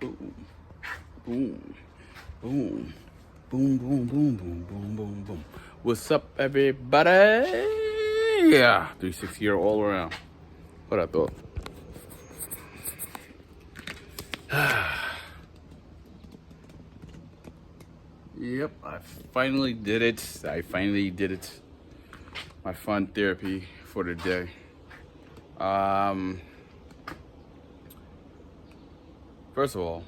Boom, boom, boom, boom, boom, boom, boom, boom, boom, boom. What's up, everybody? Yeah, 360 year all around. What I thought. Yep, I finally did it. My fun therapy for the day. First of all,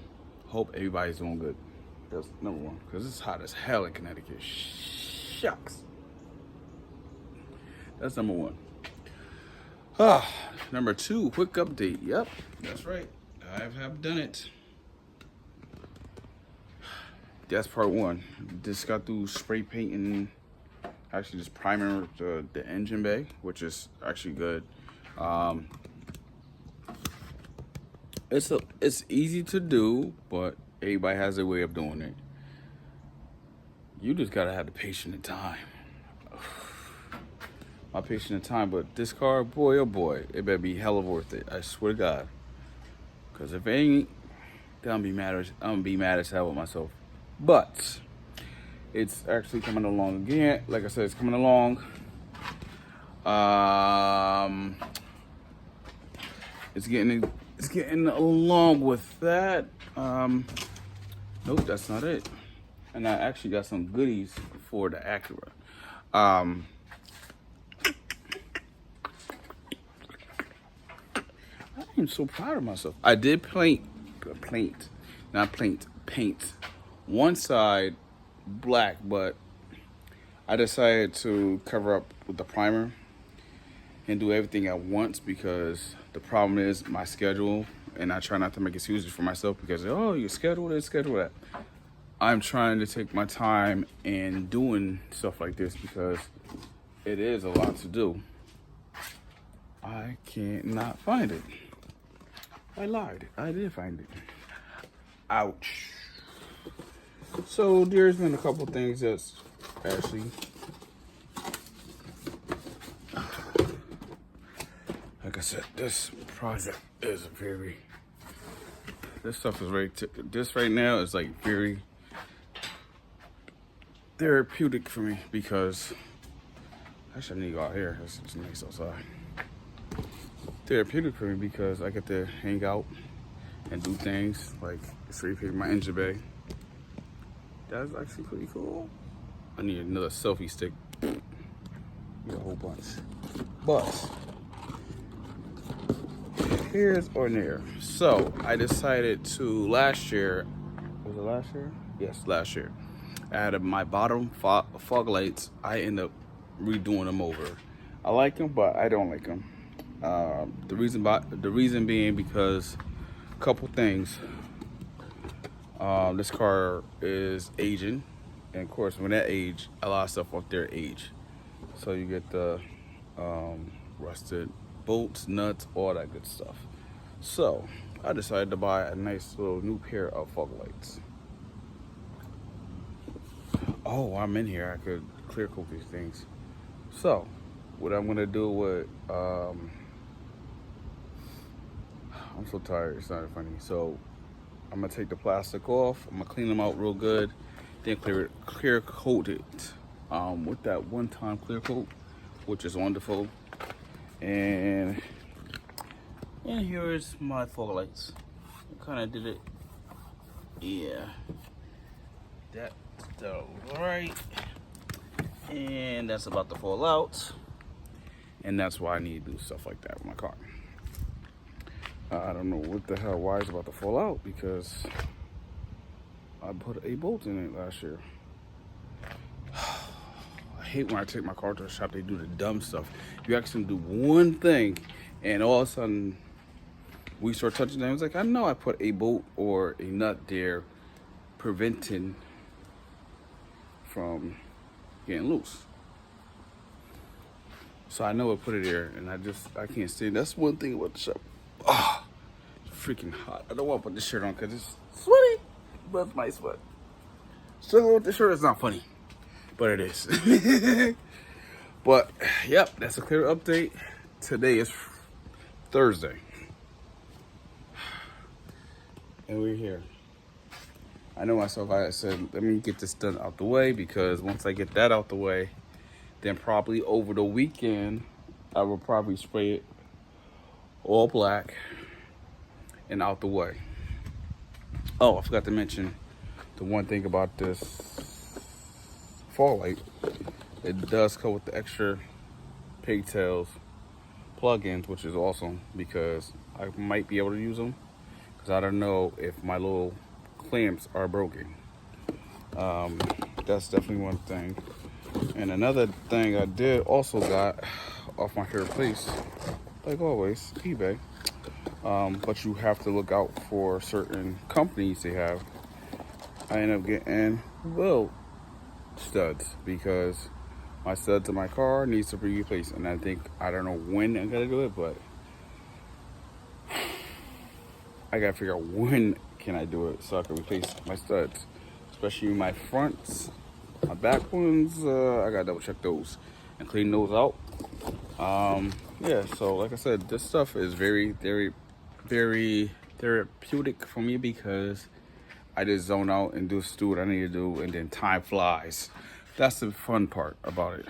hope everybody's doing good. That's number one, because it's hot as hell in Connecticut. Shucks. That's number one. Number two, quick update. Yep, that's right. I have done it. That's part one. Just got through spray painting, actually just priming the engine bay, which is actually good. It's easy to do, but everybody has their way of doing it. You just gotta have the patience and time. My patience and time, but this car, boy oh boy, it better be hella worth it. I swear to God. Cause if it ain't, then I'm gonna be mad as hell with myself. But it's actually coming along again. Like I said, it's coming along. It's getting along with that. Nope, that's not it. And I actually got some goodies for the Acura. I am so proud of myself. I did paint one side black, but I decided to cover up with the primer and do everything at once because the problem is my schedule, and I try not to make excuses for myself because, oh, you schedule this, schedule that. I'm trying to take my time in doing stuff like this because it is a lot to do. I can't not find it. I lied. I did find it. Ouch. So there's been a couple things that's actually, like I said, this project is this stuff is this right now is like very therapeutic for me because actually I need to go out here. It's nice outside. Therapeutic for me because I get to hang out and do things like spray paint my engine bay. That's actually pretty cool. I need another selfie stick. Need a whole bunch. But here's or near. So I decided to last year. Was it last year? Yes, last year. I had my bottom fog lights. I end up redoing them over. I like them, but I don't like them. The reason being because a couple things. This car is aging, and of course, when that age, a lot of stuff off there age. So you get the rusted bolts, nuts, all that good stuff. So I decided to buy a nice little new pair of fog lights. Oh, while I'm in here, I could clear coat these things. So what I'm gonna do with I'm so tired, it's not funny. So I'm gonna take the plastic off, I'm gonna clean them out real good, then clear coat it with that one-time clear coat, which is wonderful. And here is my fog lights. I kind of did it, yeah, that's right, and that's about to fall out, and that's why I need to do stuff like that with my car. I don't know what the hell, why it's about to fall out, because I put a bolt in it last year. I hate when I take my car to the shop, they do the dumb stuff. You ask them to do one thing, and all of a sudden, we start touching them. It's like, I know I put a bolt or a nut there, preventing from getting loose. So I know I put it there, and I can't stand. That's one thing about the shop. Oh, it's freaking hot. I don't want to put this shirt on because it's sweaty, but it's my sweat. Struggling with the shirt is not funny, but it is. But yep, that's a clear update. Today is Thursday. And we're here. I know myself, I said, let me get this done out the way, because once I get that out the way, then probably over the weekend, I will probably spray it all black and out the way. Oh, I forgot to mention the one thing about this fog light. It does come with the extra pigtails plugins, which is awesome, because I might be able to use them, because I don't know if my little clamps are broken. That's definitely one thing. And another thing I did also got off my favorite place, like always, eBay. But you have to look out for certain companies they have. I ended up getting wheel studs, because my studs in my car needs to be replaced, and I don't know when I gotta do it, but I gotta figure out when can I do it so I can replace my studs, especially my fronts, my back ones. I gotta double check those and clean those out. Yeah, so like I said, this stuff is very, very, very therapeutic for me, because I just zone out and do what I need to do, and then time flies. That's the fun part about it.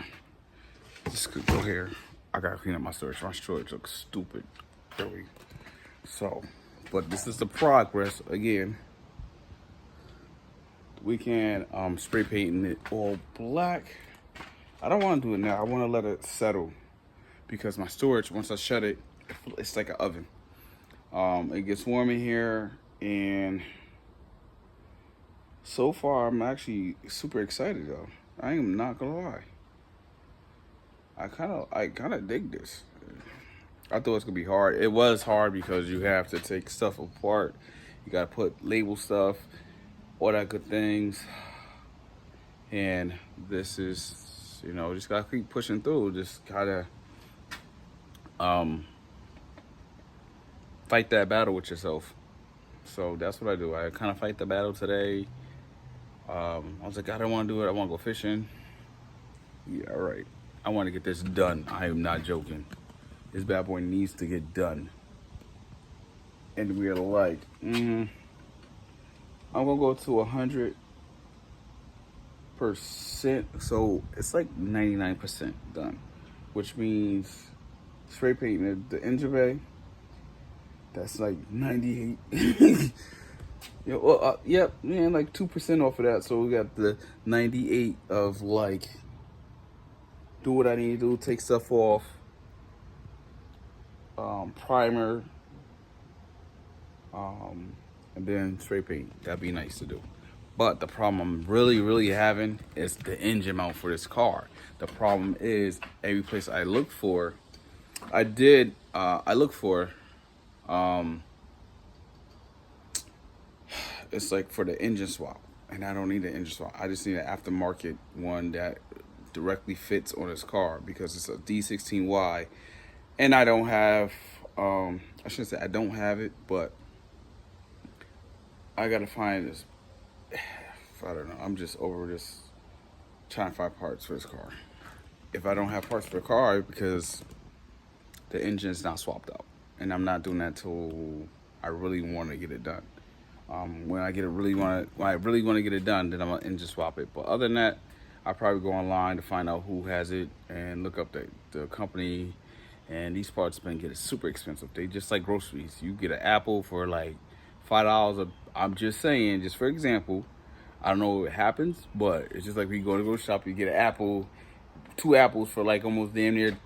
Just go here. I gotta clean up my storage. My storage looks stupid. So, but this is the progress. Again, we can spray painting it all black. I don't want to do it now. I want to let it settle, because my storage, once I shut it, it's like an oven. It gets warm in here, and so far I'm actually super excited though. I am not gonna lie. I kind of dig this. I thought it was gonna be hard. It was hard, because you have to take stuff apart. You gotta label stuff, all that good things. And this is, just gotta keep pushing through. Just gotta fight that battle with yourself. So that's what I do. I kind of fight the battle today. I was like, I don't want to do it. I want to go fishing. Yeah, all right. I want to get this done. I am not joking. This bad boy needs to get done. And we're like, I'm gonna go to 100%. So it's like 99% done, which means spray painting the engine bay. That's like 98. Yep, man, like 2% off of that. So we got the 98 of like, do what I need to do, take stuff off, primer, and then spray paint. That'd be nice to do. But the problem I'm really having is the engine mount for this car. The problem is, every place I look for, it's like for the engine swap, and I don't need an engine swap. I just need an aftermarket one that directly fits on this car, because it's a D16Y, and I don't have, I shouldn't say I don't have it, but I gotta find this. I don't know. I'm just over this, trying to find parts for this car. If I don't have parts for the car, because the engine is not swapped out, and I'm not doing that till I really want to get it done. When I really want to get it done, then I'm gonna engine swap it. But other than that, I probably go online to find out who has it and look up the company. And these parts been getting super expensive. They just like groceries. You get an apple for like $5. I'm just saying, just for example. I don't know if it happens, but it's just like when you go to the grocery shop, you get an apple, 2 apples for like almost damn near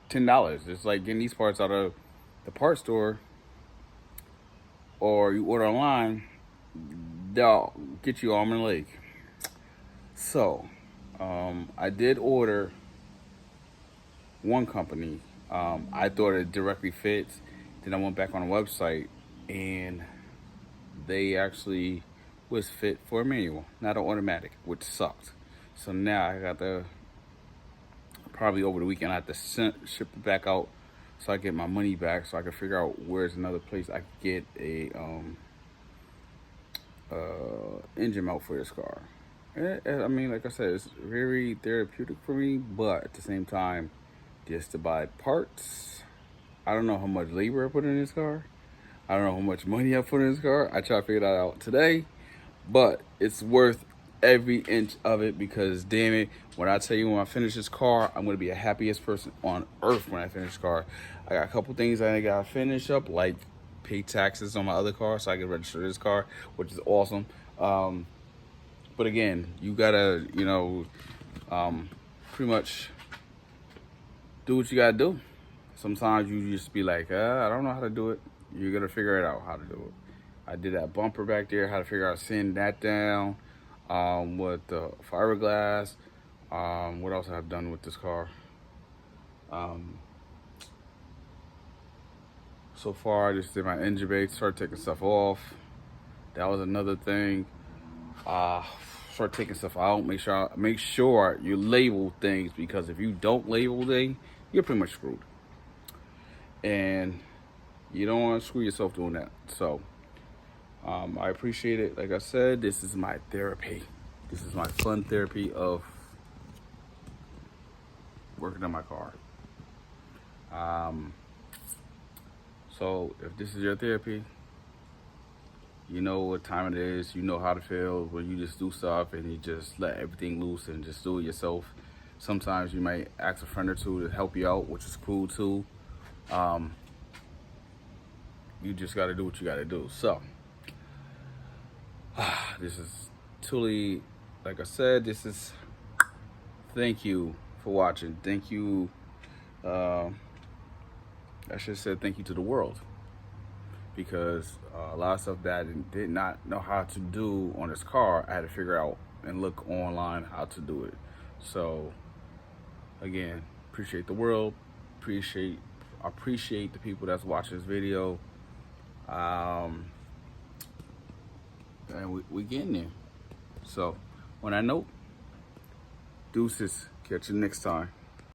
$10. It's like getting these parts out of the parts store, or you order online, they'll get you arm and leg. So, I did order one company. I thought it directly fits. Then I went back on the website, and they actually was fit for a manual, not an automatic, which sucked. So now I got to, probably over the weekend, I have to ship it back out, so I get my money back, so I can figure out where's another place I can get a engine mount for this car. I mean, like I said, it's very therapeutic for me, but at the same time, just to buy parts, I don't know how much labor I put in this car, I don't know how much money I put in this car. I try to figure that out today, but it's worth every inch of it because damn it, when I tell you when I finish this car, I'm gonna be the happiest person on earth when I finish this car. I got a couple things I gotta finish up, like pay taxes on my other car so I can register this car, which is awesome. But again, you gotta, pretty much do what you gotta do. Sometimes you just be like, I don't know how to do it. You're gonna figure it out how to do it. I did that bumper back there, how to figure out sanding that down, with the fiberglass. What else have I done with this car? So far, I just did my engine bay, started taking stuff off. That was another thing. Start taking stuff out. Make sure you label things, because if you don't label things, you're pretty much screwed. And you don't want to screw yourself doing that. So I appreciate it. Like I said, this is my therapy. This is my fun therapy of working on my car. So if this is your therapy, you know what time it is. You know how to feel when you just do stuff and you just let everything loose and just do it yourself. Sometimes you might ask a friend or two to help you out, which is cool too. You just got to do what you got to do. So this is truly, like I said, thank you for watching. Thank you. I should have said thank you to the world, because a lot of stuff that I did not know how to do on this car, I had to figure out and look online how to do it. So again, appreciate the world, appreciate the people that's watching this video, and we getting there. So on that note, deuces, catch you next time.